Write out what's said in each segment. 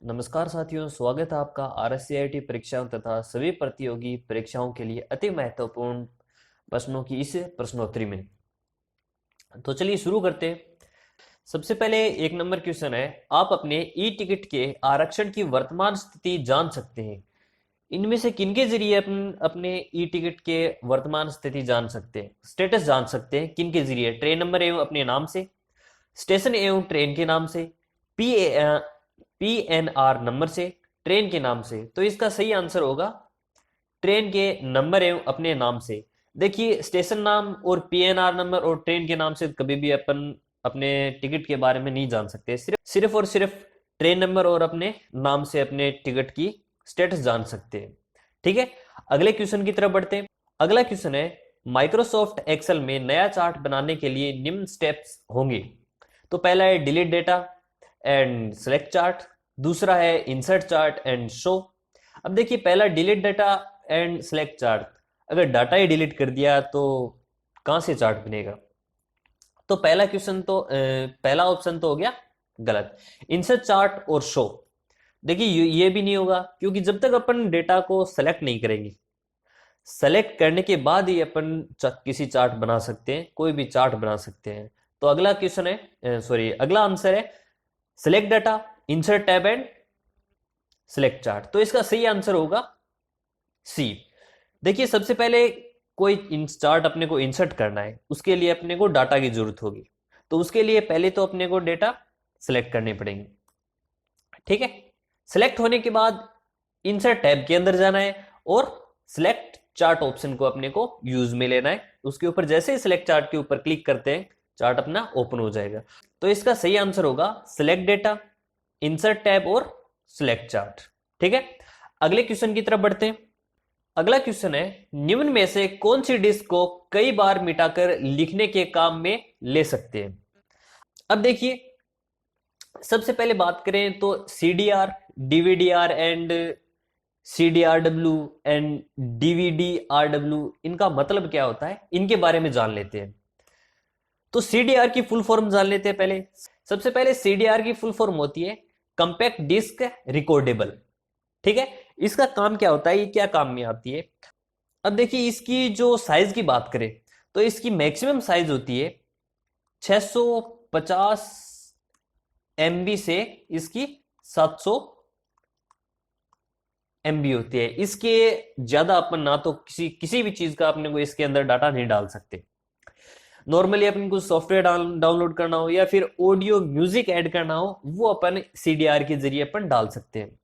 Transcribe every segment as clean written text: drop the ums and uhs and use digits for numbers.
नमस्कार साथियों, स्वागत है आपका आरएससीआईटी परीक्षाओं तथा सभी प्रतियोगी परीक्षाओं के लिए अति महत्वपूर्ण प्रश्नों की इस प्रश्नोत्तरी में। तो चलिए शुरू करते हैं। सबसे पहले एक नंबर क्वेश्चन है, आप अपने ई टिकट के आरक्षण की वर्तमान स्थिति जान सकते हैं। इनमें से किनके जरिए अपने ई टिकट के वर्तमान स्थिति जान सकते हैं, स्टेटस जान सकते हैं? किनके जरिए? ट्रेन नंबर एवं अपने नाम से, स्टेशन एवं ट्रेन के नाम से, पी पीएनआर नंबर से, ट्रेन के नाम से। तो इसका सही आंसर होगा ट्रेन के नंबर एवं अपने नाम से। देखिए, स्टेशन नाम और पीएनआर नंबर और ट्रेन के नाम से कभी भी अपन अपने टिकट के बारे में नहीं जान सकते। सिर्फ सिर्फ और सिर्फ ट्रेन नंबर और अपने नाम से अपने टिकट की स्टेटस जान सकते हैं। ठीक है, अगले क्वेश्चन की तरफ बढ़ते हैं। अगला क्वेश्चन है, माइक्रोसॉफ्ट एक्सेल में नया चार्ट बनाने के लिए निम्न स्टेप्स होंगे। तो पहला है delete data and select chart, दूसरा है इंसर्ट चार्ट एंड शो। अब देखिए, पहला delete data and select chart, अगर डाटा ही डिलीट कर दिया तो कहां से चार्ट बनेगा? तो पहला ऑप्शन तो हो गया गलत। इंसर्ट चार्ट और शो, देखिए ये भी नहीं होगा, क्योंकि जब तक अपन डेटा को सेलेक्ट नहीं करेंगे, सेलेक्ट करने के बाद ही अपन किसी चार्ट बना सकते हैं, कोई भी चार्ट बना सकते हैं। तो अगला क्वेश्चन है, अगला आंसर है select data, insert tab and select chart. तो इसका सही आंसर होगा सी। देखिए, सबसे पहले कोई चार्ट अपने को इंसर्ट करना है, उसके लिए अपने को डाटा की जरूरत होगी। तो उसके लिए पहले तो अपने को डेटा सिलेक्ट करने पड़ेंगे। ठीक है, सिलेक्ट होने के बाद इंसर्ट टैब के अंदर जाना है और सिलेक्ट चार्ट ऑप्शन को अपने को यूज में लेना है। उसके ऊपर जैसे ही सिलेक्ट चार्ट के ऊपर क्लिक करते हैं, चार्ट अपना ओपन हो जाएगा। तो इसका सही आंसर होगा सिलेक्ट डेटा, इंसर्ट टैब और सिलेक्ट चार्ट। ठीक है, अगले क्वेश्चन की तरफ बढ़ते हैं। अगला क्वेश्चन है, निम्न में से कौन सी डिस्क को कई बार मिटाकर लिखने के काम में ले सकते हैं? अब देखिए, सबसे पहले बात करें तो सीडीआर, डीवीडीआर एंड सीडीआरडब्ल्यू एंड डीवीडीआरडब्ल्यू, इनका मतलब क्या होता है, इनके बारे में जान लेते हैं। तो सीडीआर की फुल फॉर्म जान लेते हैं पहले। सबसे पहले सीडीआर की फुल फॉर्म होती है कंपैक्ट डिस्क रिकॉर्डेबल। ठीक है, इसका काम क्या होता है, ये क्या काम में आती है? अब देखिए, इसकी जो साइज की बात करें तो इसकी मैक्सिमम साइज होती है 650 MB से इसकी 700 MB होती है। इसके ज्यादा अपन ना तो किसी भी चीज का अपने को इसके अंदर डाटा नहीं डाल सकते। नॉर्मली अपन को सॉफ्टवेयर डाउनलोड करना हो या फिर ऑडियो म्यूजिक ऐड करना हो, वो अपन सीडीआर के जरिए अपन डाल सकते हैं।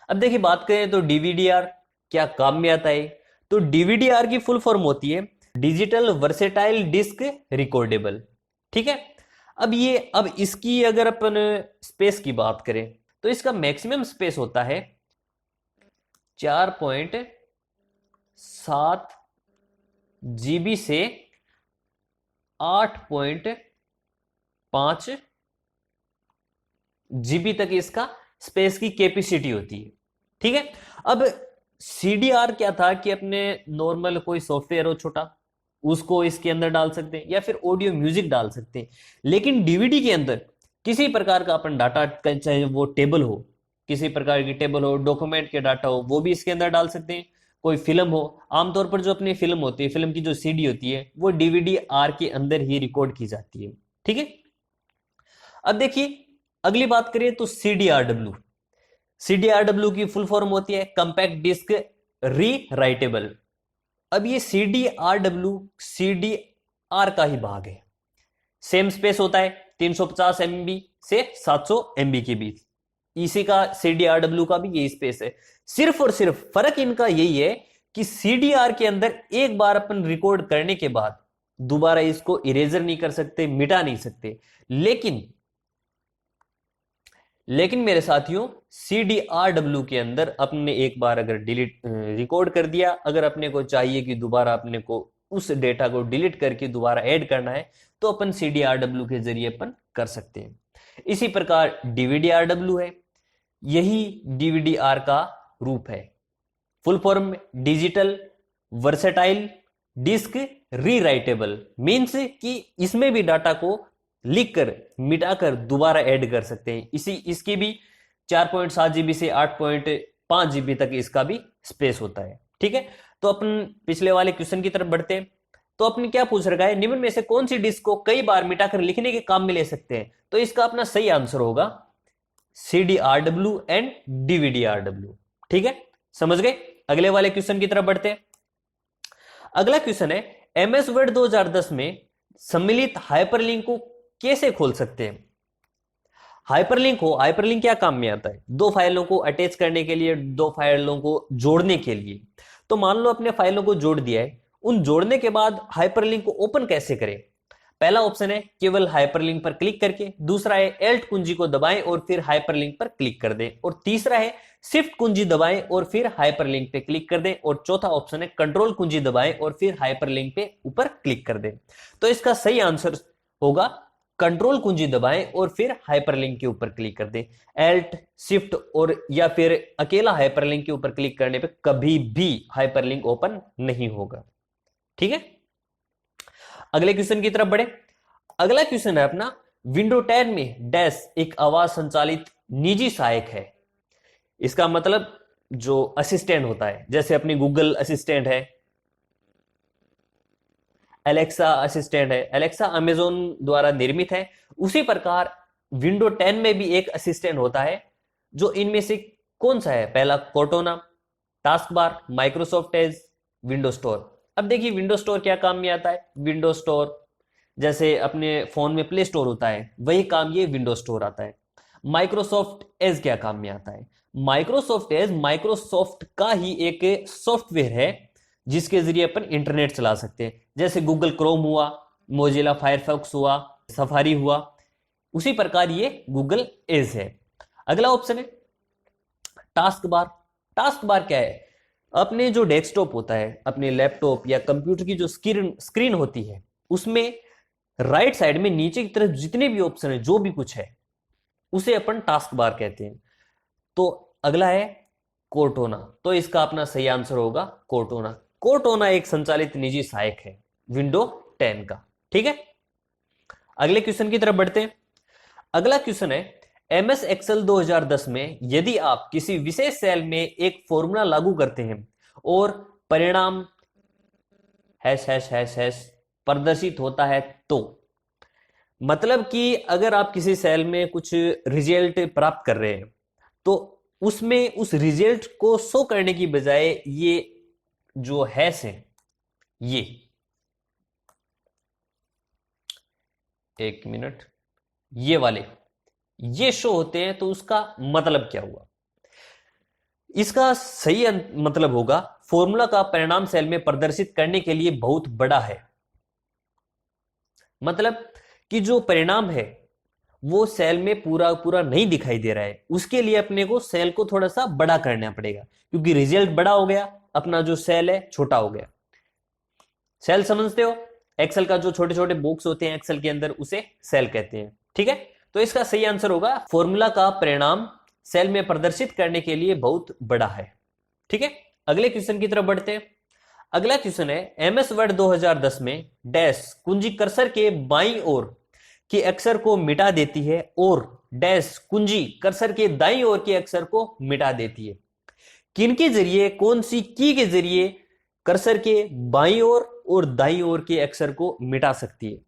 अब देखिए, बात करें तो डीवीडीआर क्या काम में आता है? तो डीवीडीआर की फुल फॉर्म होती है डिजिटल वर्सेटाइल डिस्क रिकॉर्डेबल। ठीक है, अब इसकी अगर अपन स्पेस की बात करें तो इसका मैक्सिमम स्पेस होता है 4.7 GB से 8.5 GB तक इसका स्पेस की कैपेसिटी होती है। ठीक है, अब सीडीआर क्या था कि अपने नॉर्मल कोई सॉफ्टवेयर हो छोटा, उसको इसके अंदर डाल सकते हैं या फिर ऑडियो म्यूजिक डाल सकते हैं। लेकिन डीवीडी के अंदर किसी प्रकार का अपन डाटा, चाहे वो टेबल हो, किसी प्रकार की टेबल हो, डॉक्यूमेंट के डाटा हो, वो भी इसके अंदर डाल सकते हैं। कोई फिल्म हो, आमतौर पर जो अपनी फिल्म होती है, फिल्म की जो सीडी होती है, वो डीवीडी आर के अंदर ही रिकॉर्ड की जाती है। ठीक है, अब देखिए, अगली बात करिए तो सीडीआरडब्ल्यू। सीडीआरडब्ल्यू की फुल फॉर्म होती है कंपैक्ट डिस्क री राइटेबल। अब ये सीडीआरडब्ल्यू सीडीआर का ही भाग है। सेम स्पेस होता है 350 MB से 700 MB के बीच। इसी का सीडीआरडब्ल्यू का भी यही स्पेस है। सिर्फ और सिर्फ फर्क इनका यही है कि सीडीआर के अंदर एक बार अपन रिकॉर्ड करने के बाद दोबारा इसको इरेजर नहीं कर सकते, मिटा नहीं सकते। लेकिन मेरे साथियों, सीडीआरडब्ल्यू के अंदर अपने एक बार अगर डिलीट रिकॉर्ड कर दिया, अगर अपने को चाहिए कि दोबारा अपने को उस डेटा को डिलीट करके दोबारा ऐड करना है, तो अपन सीडीआरडब्ल्यू के जरिए अपन कर सकते हैं। इसी प्रकार डीवीडीआरडब्ल्यू है, यही डीवीडीआर का रूप है। Full form digital versatile disc rewritable, means कि इसमें भी डाटा को लिखकर मिटाकर दोबारा ऐड कर सकते हैं। इसकी भी 4.7 GB से 8.5 GB तक इसका भी स्पेस होता है। ठीक है, तो अपन पिछले वाले क्वेश्चन की तरफ बढ़ते हैं। तो अपन क्या पूछ रखा है, निम्न में से कौन सी डिस्क को कई बार मिटाकर लिखने के काम में ले सकते हैं? तो इसका अपना सही आंसर होगा CDRW एंड DVDRW। ठीक है, समझ गए? अगले वाले क्वेश्चन की तरफ बढ़ते हैं। अगला क्वेश्चन है, MS वर्ड 2010 में सम्मिलित हाइपरलिंक को कैसे खोल सकते हैं? हाइपरलिंक क्या काम में आता है? दो फाइलों को अटैच करने के लिए, दो फाइलों को जोड़ने के लिए। तो मान लो अपने फाइलों को जोड़ दिया है, उन जोड़ने के बाद हाइपरलिंक को ओपन कैसे करें? पहला ऑप्शन है केवल हाइपरलिंक पर क्लिक करके, दूसरा है एल्ट कुंजी को दबाएं और फिर हाइपरलिंक पर क्लिक कर दें, और तीसरा है शिफ्ट कुंजी दबाएं और फिर हाइपरलिंक पे क्लिक कर दें, और चौथा ऑप्शन है कंट्रोल कुंजी दबाएं और फिर हाइपरलिंक पे ऊपर क्लिक कर दें। तो इसका सही आंसर होगा कंट्रोल कुंजी दबाएं और फिर हाइपरलिंक के ऊपर क्लिक कर दें। एल्ट, शिफ्ट और या फिर अकेला हाइपरलिंक के ऊपर क्लिक करने पे कभी भी हाइपरलिंक ओपन नहीं होगा। ठीक है, अगले क्वेश्चन की तरफ बढ़े। अगला क्वेश्चन है अपना, विंडो 10 में डैश एक आवाज संचालित निजी सहायक है। इसका मतलब जो असिस्टेंट होता है, जैसे अपनी गूगल असिस्टेंट है, एलेक्सा असिस्टेंट है, एलेक्सा अमेजोन द्वारा निर्मित है, उसी प्रकार विंडो 10 में भी एक असिस्टेंट होता है। जो इनमें से कौन सा है? पहला Cortana, taskbar, Microsoft Edge, window store. अब देखिए विंडो स्टोर क्या काम में आता है। विंडो स्टोर जैसे अपने फोन में प्ले स्टोर होता है, वही काम ये विंडो स्टोर आता है। माइक्रोसॉफ्ट एज क्या काम में आता है? माइक्रोसॉफ्ट एज माइक्रोसॉफ्ट का ही एक सॉफ्टवेयर है जिसके जरिए अपन इंटरनेट चला सकते हैं। जैसे गूगल क्रोम हुआ, मोजिला फायरफॉक्स हुआ, सफारी हुआ, उसी प्रकार ये गूगल एज है। अगला ऑप्शन है टास्क बार। टास्क बार क्या है? अपने जो डेस्कटॉप होता है, अपने लैपटॉप या कंप्यूटर की जो स्क्रीन होती है, उसमें राइट साइड में नीचे की तरफ जितने भी ऑप्शन है, जो भी कुछ है, उसे अपन टास्क बार कहते हैं। तो अगला है कोर्टाना। तो इसका अपना सही आंसर होगा कोर्टाना। कोर्टाना एक संचालित निजी सहायक है विंडो 10 का। ठीक है, अगले क्वेश्चन की तरफ बढ़ते हैं। अगला क्वेश्चन है, MS एक्सेल 2010 में यदि आप किसी विशेष सेल में एक फॉर्मूला लागू करते हैं और परिणाम हैश हैश हैश हैश प्रदर्शित होता है, तो मतलब कि अगर आप किसी सेल में कुछ रिजल्ट प्राप्त कर रहे हैं, तो उसमें उस रिजल्ट को शो करने की बजाय ये जो हैश है, ये एक मिनट, ये वाले ये शो होते हैं, तो उसका मतलब क्या हुआ? इसका सही मतलब होगा फॉर्मूला का परिणाम सेल में प्रदर्शित करने के लिए बहुत बड़ा है। मतलब कि जो परिणाम है वो सेल में पूरा पूरा नहीं दिखाई दे रहा है, उसके लिए अपने को सेल को थोड़ा सा बड़ा करना पड़ेगा, क्योंकि रिजल्ट बड़ा हो गया, अपना जो सेल है छोटा हो गया। सेल समझते हो? एक्सेल का जो छोटे छोटे बॉक्स होते हैं एक्सेल के अंदर, उसे सेल कहते हैं। ठीक है, तो इसका सही आंसर होगा फॉर्मूला का परिणाम सेल में प्रदर्शित करने के लिए बहुत बड़ा है। ठीक है, अगले क्वेश्चन की तरफ बढ़ते हैं। अगला क्वेश्चन है, MS वर्ड 2010 में डैश कुंजी कर्सर के बाईं ओर के अक्षर को मिटा देती है और डैश कुंजी कर्सर के दाईं ओर के अक्षर को मिटा देती है। किन के जरिए, कौन सी की के जरिए कर्सर के बाईं ओर और दाईं ओर के अक्षर को मिटा सकती है?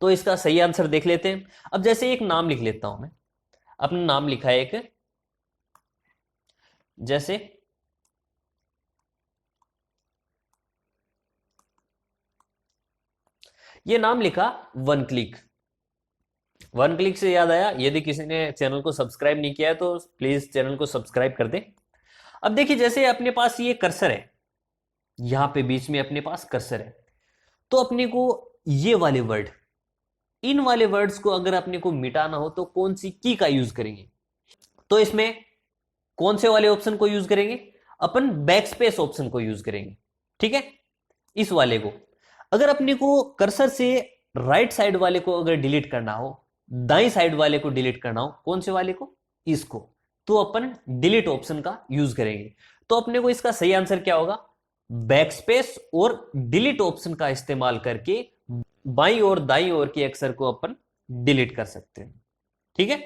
तो इसका सही आंसर देख लेते हैं। अब जैसे एक नाम लिख लेता हूं मैं, अपना नाम लिखा है एक, जैसे ये नाम लिखा वन क्लिक। वन क्लिक से याद आया, यदि किसी ने चैनल को सब्सक्राइब नहीं किया है तो प्लीज चैनल को सब्सक्राइब कर दें। अब देखिए जैसे अपने पास ये कर्सर है, यहां पे बीच में अपने पास कर्सर है, तो अपने को ये वाले वर्ड, इन वाले वर्ड्स को अगर अपने को मिटाना हो तो कौन सी की का यूज करेंगे? तो इसमें कौन से वाले ऑप्शन को यूज करेंगे? अपन बैकस्पेस ऑप्शन को यूज करेंगे। ठीक है, इस वाले को। अगर अपने को कर्सर से राइट साइड वाले को अगर डिलीट करना हो, दाई साइड वाले को डिलीट करना हो, कौन से वाले को? इसको, तो अपन डिलीट ऑप्शन का यूज करेंगे। तो अपने को इसका सही आंसर क्या होगा? बैकस्पेस और डिलीट ऑप्शन का इस्तेमाल करके बाईं और दाईं ओर के अक्षर को अपन डिलीट कर सकते हैं। ठीक है,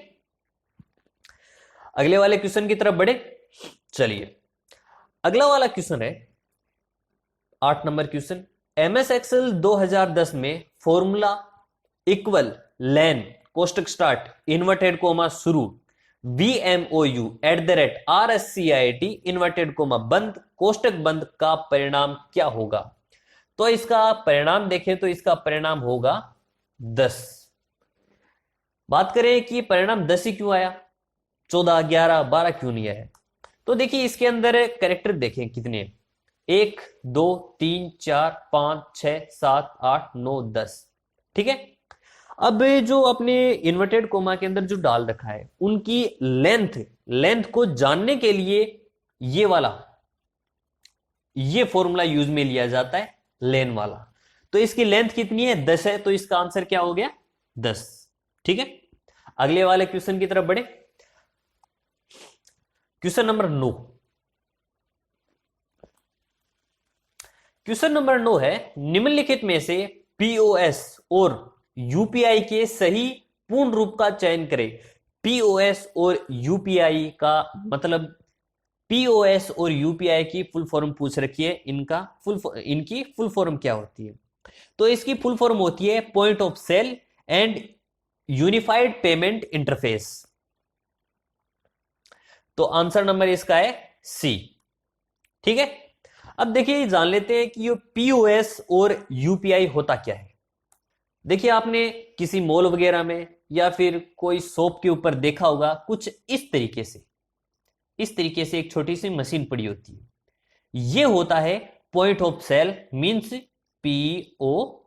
अगले वाले क्वेश्चन की तरफ बढ़े। चलिए अगला वाला क्वेश्चन है 8 नंबर क्वेश्चन। एमएस एक्सेल 2010 में फॉर्मूला इक्वल लेन कोष्टक स्टार्ट इन्वर्टेड कोमा शुरू VMOU@RSCIT इन्वर्टेड कोमा बंद कोष्टक बंद का परिणाम क्या होगा? तो इसका परिणाम देखें तो इसका परिणाम होगा 10। बात करें कि परिणाम 10 ही क्यों आया, 14, 11, 12 क्यों नहीं आया? तो देखिए इसके अंदर कैरेक्टर देखें कितने, 1, 2, 3, 4, 5, 6, 7, 8, 9, 10। ठीक है, अब जो अपने इन्वर्टेड कोमा के अंदर जो डाल रखा है उनकी लेंथ को जानने के लिए ये फॉर्मूला यूज में लिया जाता है, लेन वाला। तो इसकी लेंथ कितनी है, 10 है, तो इसका आंसर क्या हो गया, 10। ठीक है, अगले वाले क्वेश्चन की तरफ बढ़े। Question number 9। क्वेश्चन नंबर 9 है, निम्नलिखित में से पीओएस और यूपीआई के सही पूर्ण रूप का चयन करें। पीओएस और यूपीआई का मतलब, पीओएस और यूपीआई की फुल फॉर्म पूछ रखी है, इनकी फुल फॉर्म क्या होती है? तो इसकी फुल फॉर्म होती है point of sale and unified payment interface. तो आंसर नंबर इसका है सी। ठीक है, अब देखिए जान लेते हैं कि ये पीओएस और यूपीआई होता क्या है। देखिए आपने किसी मॉल वगैरह में या फिर कोई शॉप के ऊपर देखा होगा, कुछ इस तरीके से एक छोटी सी मशीन पड़ी होती है। ये होता है point of sale, means PO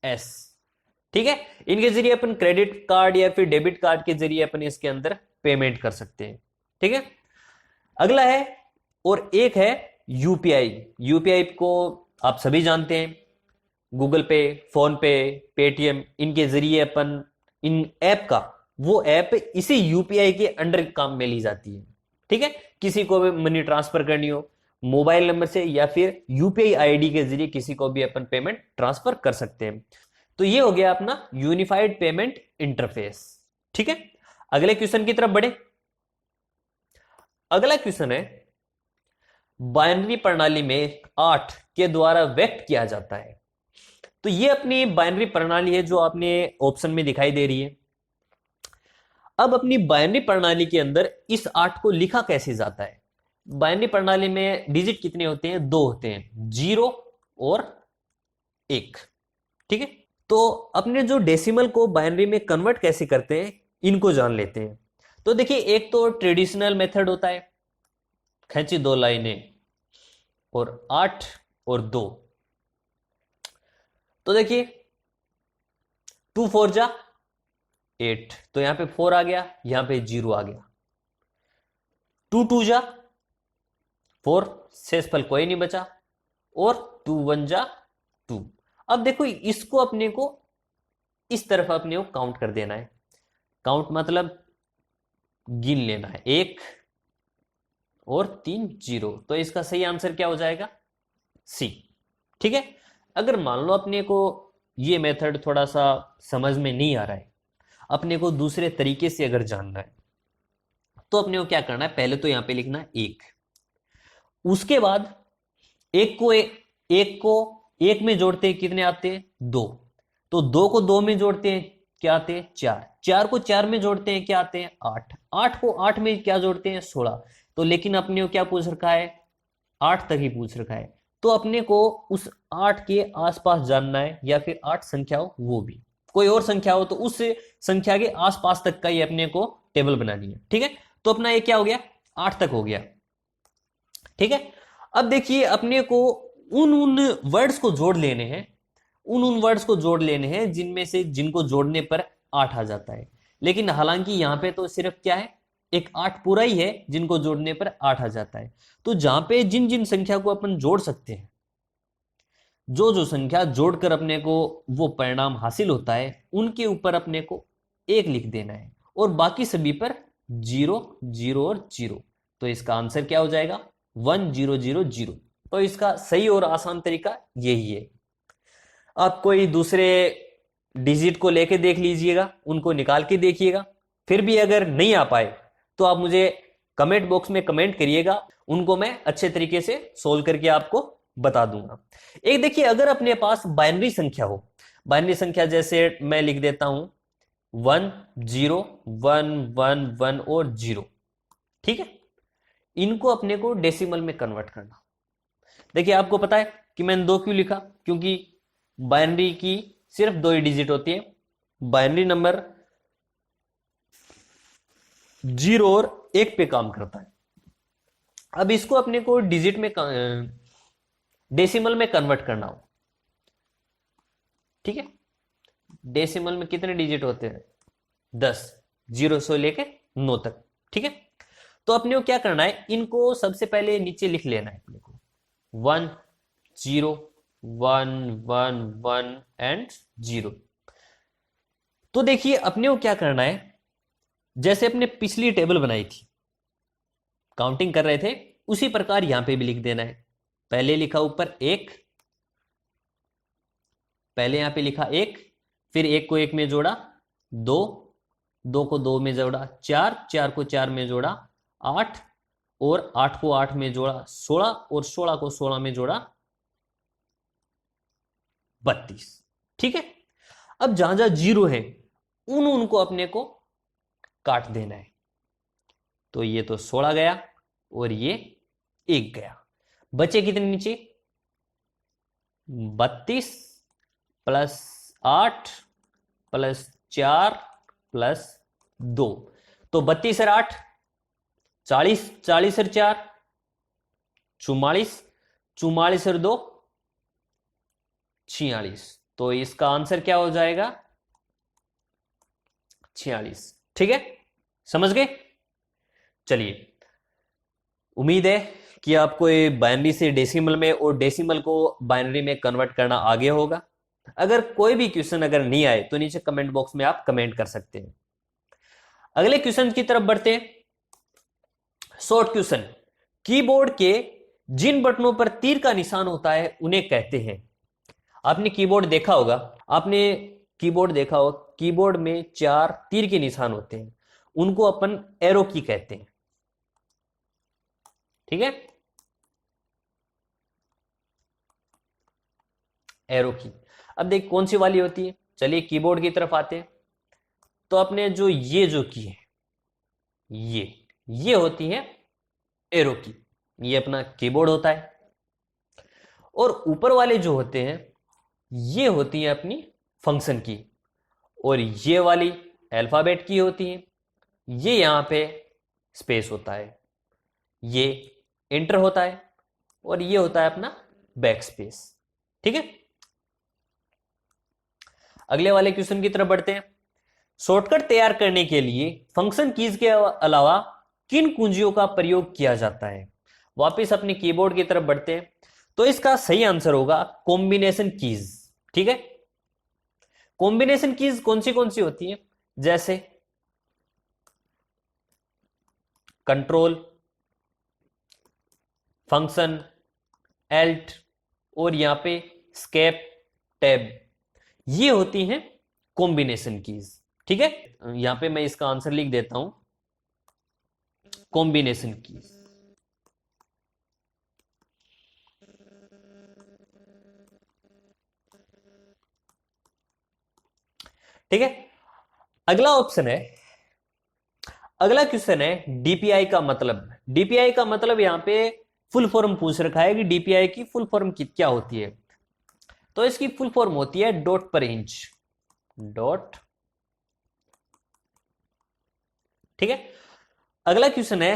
S. ठीक है, इनके जरिए अपन क्रेडिट कार्ड या फिर डेबिट कार्ड के जरिए अपन इसके अंदर पेमेंट कर सकते हैं। ठीक है, अगला है और एक है यूपीआई। यूपीआई को आप सभी जानते हैं, गूगल पे, फोन पे, पेटीएम, इनके जरिए अपन इन ऐप का वो ऐप इसी यूपीआई के अंडर काम में ली जाती है। ठीक है, किसी को भी मनी ट्रांसफर करनी हो मोबाइल नंबर से या फिर यूपीआई आईडी के जरिए किसी को भी अपन पेमेंट ट्रांसफर कर सकते हैं। तो ये हो गया अपना यूनिफाइड पेमेंट इंटरफेस। ठीक है, अगले क्वेश्चन की तरफ बढ़े। अगला क्वेश्चन है, बाइनरी प्रणाली में 8 के द्वारा व्यक्त किया जाता है। तो ये अपनी बाइनरी प्रणाली है जो आपने ऑप्शन में दिखाई दे रही है। अब अपनी बाइनरी प्रणाली के अंदर इस 8 को लिखा कैसे जाता है? बाइनरी प्रणाली में डिजिट कितने होते हैं? 2 होते हैं, 0 और 1। ठीक है, तो अपने जो डेसिमल को बाइनरी में कन्वर्ट कैसे करते हैं इनको जान लेते हैं। तो देखिए एक तो ट्रेडिशनल मेथड होता है, खींची 2 लाइनें और 8 और 2। तो देखिए 2 4 जा 8, तो यहां पे 4 आ गया, यहां पे 0 आ गया। 2 2 जा 4, शेष फल कोई नहीं बचा, और 2 1 जा 2। अब देखो इसको अपने को इस तरफ अपने को काउंट कर देना है। काउंट मतलब गिन लेना है, 1 और 3 0। तो इसका सही आंसर क्या हो जाएगा? सी। ठीक है, अगर मान लो अपने को ये मेथड थोड़ा सा समझ में नहीं आ रहा है, अपने को दूसरे तरीके से अगर जानना है, तो अपने को क्या करना है, पहले तो यहां पे लिखना है 1, उसके बाद एक को एक में जोड़ते हैं कितने आते हैं? 2। तो 2 को 2 में जोड़ते हैं क्या आते हैं? 4। 4 को 4 में जोड़ते हैं क्या आते हैं? 8। 8 को 8 में क्या जोड़ते हैं? 16। तो लेकिन अपने को क्या पूछ रखा है? 8 तक ही पूछ रखा है। तो अपने को उस 8 के आसपास जानना है, या फिर 8 संख्या हो वो भी, कोई और संख्या हो तो उस संख्या के आसपास तक का ही अपने को टेबल बनानी है। ठीक है, तो अपना ये क्या हो गया? 8 तक हो गया। ठीक है, अब देखिए अपने को उन वर्ड्स को जोड़ लेने हैं, उन वर्ड्स को जोड़ लेने हैं जिनमें से जिनको जोड़ने पर 8 आ जाता है। लेकिन हालांकि यहां पे तो सिर्फ क्या है, एक 8 पूरा ही है जिनको जोड़ने पर 8 आ जाता है। तो जहां पे जिन जिन संख्या को अपन जोड़ सकते हैं, जो जो संख्या जोड़कर अपने को वो परिणाम हासिल होता है, उनके ऊपर अपने को 1 लिख देना है, और बाकी सभी पर 0 0 और 0। तो इसका आंसर क्या हो जाएगा? 1 0 0 0। तो इसका सही और आसान तरीका यही है। आप कोई दूसरे डिजिट को लेके देख लीजिएगा, उनको निकाल के देखिएगा। फिर भी अगर नहीं आ पाए तो आप मुझे कमेंट बॉक्स में कमेंट करिएगा, उनको मैं अच्छे तरीके से सोल्व करके आपको बता दूंगा। एक देखिए, अगर अपने पास बाइनरी संख्या हो, बाइनरी संख्या जैसे मैं लिख देता हूं 1 0 1 1 1 और 0, ठीक है, इनको अपने को डेसिमल में कन्वर्ट करना। देखिए आपको पता है कि मैंने 2 क्यों लिखा, क्योंकि बाइनरी की सिर्फ 2 ही डिजिट होती है। बाइनरी नंबर 0 और 1 पे काम करता है। अब इसको अपने को डिजिट में डेसिमल में कन्वर्ट करना हो, ठीक है। डेसिमल में कितने डिजिट होते हैं? 10, 0 से लेके 9 तक, ठीक है। तो अपने को क्या करना है, इनको सबसे पहले नीचे लिख लेना है अपने को, 1 0 1 1 1 एंड 0। तो देखिए अपने को क्या करना है, जैसे अपने पिछली टेबल बनाई थी, काउंटिंग कर रहे थे, उसी प्रकार यहां पे भी लिख देना है। पहले लिखा ऊपर 1, पहले यहां पे लिखा 1, फिर 1 को 1 में जोड़ा 2, 2 को 2 में जोड़ा 4, 4 को 4 में जोड़ा 8, और 8 को 8 में जोड़ा 16, और 16 को 16 में जोड़ा 32, ठीक है। अब जहां जहां 0 है उनको अपने को काट देना है। तो ये तो 16 गया और ये 1 गया, बचे कितने नीचे? 32 प्लस 8 प्लस 4 प्लस 2, तो 32 और 8 40, 40 और 4 44, 44 और 2 46। तो इसका आंसर क्या हो जाएगा? 46, ठीक है, समझ गए। चलिए, उम्मीद है कि आपको ये बाइनरी से डेसिमल में और डेसिमल को बाइनरी में कन्वर्ट करना आ गया होगा। अगर कोई भी क्वेश्चन अगर नहीं आए तो नीचे कमेंट बॉक्स में आप कमेंट कर सकते हैं। अगले क्वेश्चन की तरफ बढ़ते हैं। शॉर्ट क्वेश्चन, कीबोर्ड के जिन बटनों पर तीर का निशान होता है उन्हें कहते हैं। आपने कीबोर्ड देखा होगा, आपने कीबोर्ड देखा हो, कीबोर्ड में 4 तीर के निशान होते हैं, उनको अपन एरो की कहते हैं, ठीक है, एरो की। अब देख कौन सी वाली होती है, चलिए कीबोर्ड की तरफ आते हैं। तो अपने जो की है, ये होती है एरो की, ये अपना कीबोर्ड होता है। और ऊपर वाले जो होते हैं ये होती है अपनी फंक्शन की, और ये वाली अल्फाबेट की होती है। ये यहां पे स्पेस होता है, ये एंटर होता है, और ये होता है अपना बैक स्पेस, ठीक है। अगले वाले क्वेश्चन की तरफ बढ़ते हैं। शॉर्टकट तैयार करने के लिए फंक्शन कीज के अलावा किन कुंजियों का प्रयोग किया जाता है? वापस अपने कीबोर्ड की तरफ बढ़ते हैं। तो इसका सही आंसर होगा कॉम्बिनेशन कीज, ठीक है। कॉम्बिनेशन कीज कौन सी होती है? जैसे कंट्रोल, फंक्शन, एल्ट, और यहां पे स्केप, टैब, ये होती हैं कॉम्बिनेशन कीज, ठीक है। यहां पे मैं इसका आंसर लिख देता हूं, कॉम्बिनेशन कीज। ठीक है, अगला ऑप्शन है, अगला क्वेश्चन है डीपीआई का मतलब। डीपीआई का मतलब यहां पे फुल फॉर्म पूछ रखा है कि डीपीआई की फुल फॉर्म क्या होती है। तो इसकी फुल फॉर्म होती है डॉट पर इंच, डॉट, ठीक है। अगला क्वेश्चन है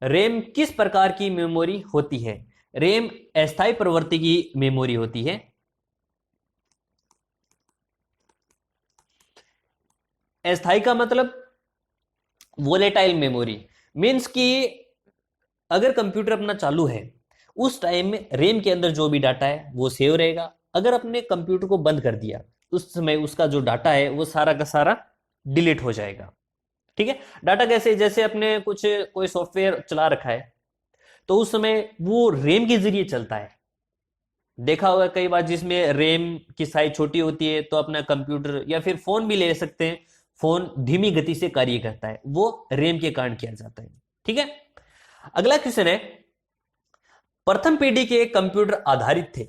रैम किस प्रकार की मेमोरी होती है? रैम अस्थायी प्रवृत्ति की मेमोरी होती है। अस्थायी का मतलब वोलेटाइल मेमोरी, मीन्स कि अगर कंप्यूटर अपना चालू है उस टाइम में रैम के अंदर जो भी डाटा है वो सेव रहेगा। अगर अपने कंप्यूटर को बंद कर दिया उस समय उसका जो डाटा है वो सारा का सारा डिलीट हो जाएगा, ठीक है। डाटा कैसे? जैसे अपने कुछ कोई सॉफ्टवेयर चला रखा है तो उस समय वो रैम के जरिए चलता है, देखा होगा कई बार, जिसमें रैम की साइज छोटी होती है, तो अपना कंप्यूटर या फिर फोन भी ले सकते हैं, फोन धीमी गति से कार्य करता है, वो रैम के कारण किया जाता है। ठीक है, अगला क्वेश्चन है, प्रथम पीढ़ी के कंप्यूटर आधारित थे,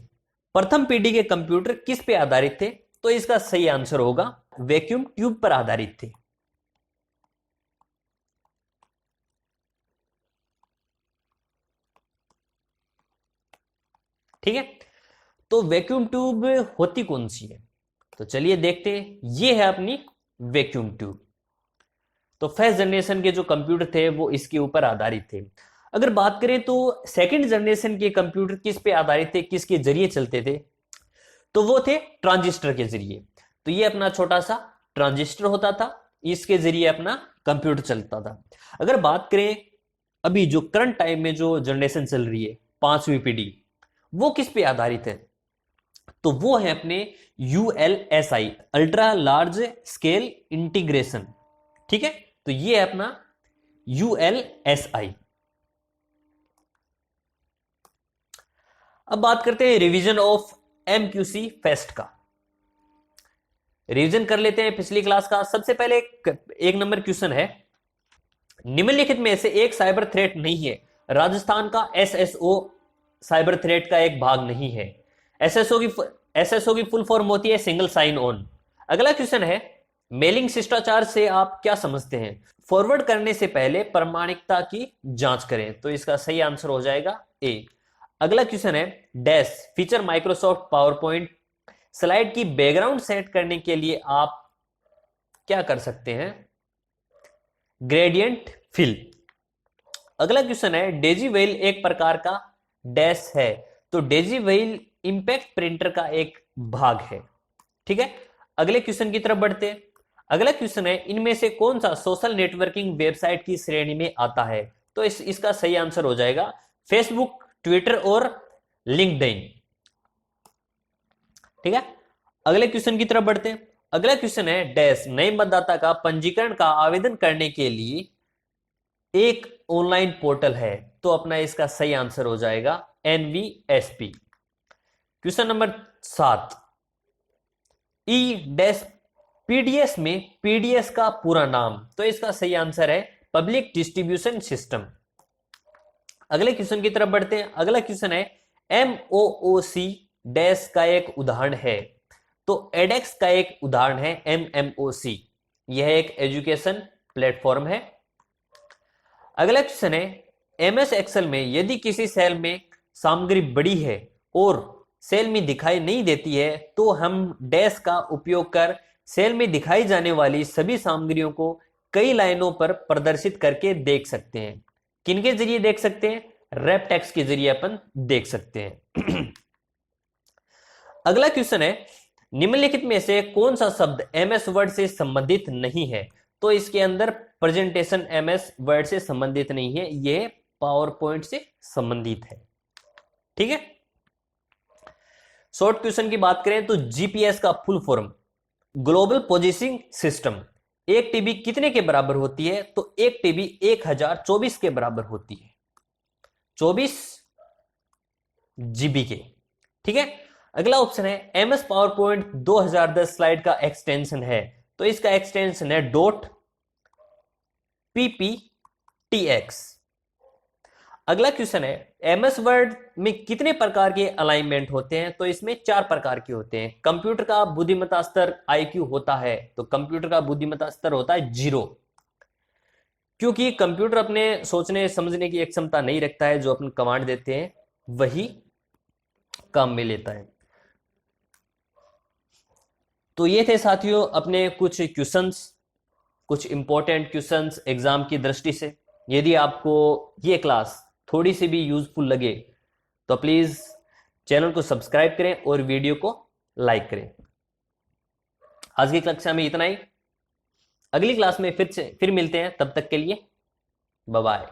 प्रथम पीढ़ी के कंप्यूटर किस पे आधारित थे? तो इसका सही आंसर होगा वैक्यूम ट्यूब पर आधारित थे। ठीक है, तो वैक्यूम ट्यूब होती कौन सी है? तो चलिए देखते हैं, ये है अपनी वैक्यूम ट्यूब। तो फर्स्ट जनरेशन के जो कंप्यूटर थे वो इसके ऊपर आधारित थे। अगर बात करें तो सेकंड जनरेशन के कंप्यूटर किस पे आधारित थे, किसके जरिए चलते थे? तो वो थे ट्रांजिस्टर के जरिए। तो ये अपना छोटा सा ट्रांजिस्टर होता था, इसके जरिए अपना कंप्यूटर चलता था। अगर बात करें अभी जो करंट टाइम में जो जनरेशन चल रही है, पांचवी पीढ़ी, वो किस पे आधारित है? तो वो है अपने ULSI, ultra large scale integration. ठीक है, तो ये है अपना ULSI। अब बात करते हैं रिवीजन ऑफ MQC फेस्ट का। रिवीजन कर लेते हैं पिछली क्लास का। सबसे पहले एक नंबर क्वेश्चन है, निम्नलिखित में से एक साइबर थ्रेट नहीं है। राजस्थान का SSO साइबर थ्रेट का एक भाग नहीं है। SSO की फुल फॉर्म होती है सिंगल साइन ऑन। अगला क्वेश्चन है, मेलिंग शिष्टाचार से आप क्या समझते हैं? फॉरवर्ड करने से पहले प्रामाणिकता की जांच करें। तो इसका सही आंसर हो जाएगा ए। अगला क्वेश्चन है, dash feature Microsoft PowerPoint slide की बैकग्राउंड सेट करने के लिए आप क्या कर सकते हैं? Gradient fill. अगला क्वेश्चन है, डेजी वेल एक प्रकार का डैश है। तो डेजी वेल इंपैक्ट प्रिंटर का एक भाग है। ठीक है, अगले क्वेश्चन की तरफ बढ़ते हैं। अगला क्वेश्चन है, इनमें से कौन सा सोशल नेटवर्किंग वेबसाइट की श्रेणी में आता है? तो इसका सही आंसर हो जाएगा फेसबुक, ट्विटर और लिंक्डइन। ठीक है, अगले क्वेश्चन की तरफ बढ़ते हैं। अगला क्वेश्चन है, डैश नए मतदाता का पंजीकरण का आवेदन करने के लिए एक ऑनलाइन पोर्टल है। तो अपना इसका सही आंसर हो जाएगा NVSP। क्वेश्चन नंबर 7, ई डैश PDS में PDS का पूरा नाम? तो इसका सही आंसर है पब्लिक डिस्ट्रीब्यूशन सिस्टम। अगले क्वेश्चन की तरफ बढ़ते हैं। अगला क्वेश्चन है, MOOC डैश का एक उदाहरण है। तो edX का एक उदाहरण है MMOC। यह एक एजुकेशन प्लेटफॉर्म है। अगला क्वेश्चन है, MS एक्सेल में यदि किसी सेल में सामग्री बड़ी है और सेल में दिखाई नहीं देती है, तो हम डैश का उपयोग कर सेल में दिखाई जाने वाली सभी सामग्रियों को कई लाइनों पर प्रदर्शित करके देख सकते हैं। किनके जरिए देख सकते हैं? रैप टेक्स्ट के जरिए अपन देख सकते हैं। अगला क्वेश्चन है, निम्नलिखित में से कौन सा शब्द MS वर्ड से संबंधित नहीं है? तो इसके अंदर प्रेजेंटेशन MS वर्ड से संबंधित नहीं है, यह पावर पॉइंट से संबंधित है। ठीक है, शॉर्ट क्वेश्चन की बात करें तो GPS का full form global positioning system. 1 TB कितने के बराबर होती है? तो 1 TB 1024 के बराबर होती है, 24 GB के। ठीक है, अगला ऑप्शन है, MS पावर पॉइंट 2010 स्लाइड का एक्सटेंशन है। तो इसका एक्सटेंशन है .PPTX। अगला क्वेश्चन है, MS वर्ड में कितने प्रकार के अलाइनमेंट होते हैं? तो इसमें 4 प्रकार के होते हैं। कंप्यूटर का बुद्धिमत्ता स्तर IQ होता है, तो कंप्यूटर का बुद्धिमत्ता स्तर होता है 0, क्योंकि कंप्यूटर अपने सोचने समझने की एक क्षमता नहीं रखता है, जो अपन कमांड देते हैं वही काम में लेता है। तो ये थे साथियों अपने कुछ क्वेश्चंस, कुछ इंपॉर्टेंट क्वेश्चंस एग्जाम की दृष्टि से। यदि आपको ये क्लास थोड़ी सी भी यूजफुल लगे तो प्लीज चैनल को सब्सक्राइब करें और वीडियो को लाइक करें। आज की कक्षा में इतना ही, अगली क्लास में फिर मिलते हैं, तब तक के लिए बाय बाय।